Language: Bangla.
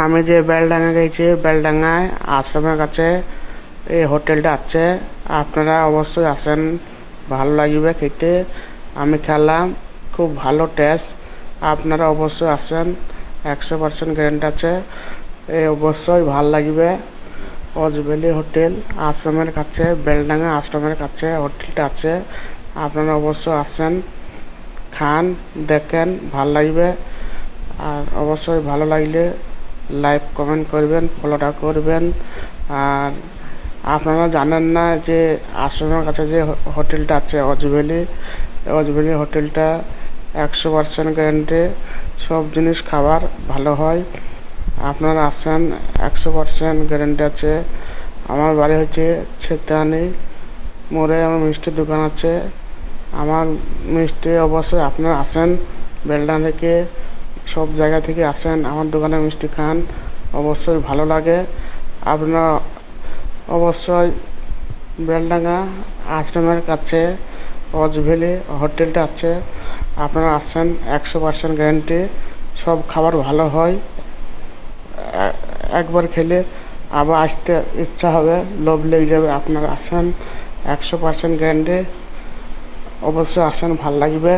আমি যে বেলডাঙ্গা গেছি, বেলডাঙ্গায় আশ্রমের কাছে এই হোটেলটা আছে। আপনারা অবশ্যই আসেন, ভালো লাগবে খেতে। আমি খেলাম, খুব ভালো টেস্ট। আপনারা অবশ্যই আসেন, 100% গ্যারান্টি আছে। এই অবশ্যই ভালো লাগবে। অজবেলি হোটেল আশ্রমের কাছে, বেলডাঙ্গা আশ্রমের কাছে হোটেলটা আছে। আপনারা অবশ্যই আসেন, খান, দেখেন, ভালো লাগবে। আর অবশ্যই ভালো লাগলে লাইক কমেন্ট করবেন, ফলোটা করবেন। আর আপনারা জানেন না যে আশ্রমের কাছে যে হোটেলটা আছে অজবেলি হোটেলটা 100% গ্যারান্টি। সব জিনিস খাবার ভালো হয়। আপনারা আসেন, 100% গ্যারান্টি আছে। আমার বাড়ি হচ্ছে ছেতানি মোড়ে, আমার মিষ্টির দোকান আছে। আমার মিষ্টি অবশ্যই আপনারা আসেন, বেলডাঙ্গা থেকে সব জায়গা থেকে আসেন, আমার দোকানে মিষ্টি খান, অবশ্যই ভালো লাগে। আপনারা অবশ্যই বেলডাঙ্গা আশ্রমের কাছে অজভ্যালি হোটেলটা আছে। আপনারা আসেন, 100% গ্যারান্টি। সব খাবার ভালো হয়। একবার খেলে আবার আসতে ইচ্ছা হবে, লোভ লেগে যাবে। আপনারা আসেন, 100% গ্যারান্টি। অবশ্যই আসেন, ভালো লাগবে।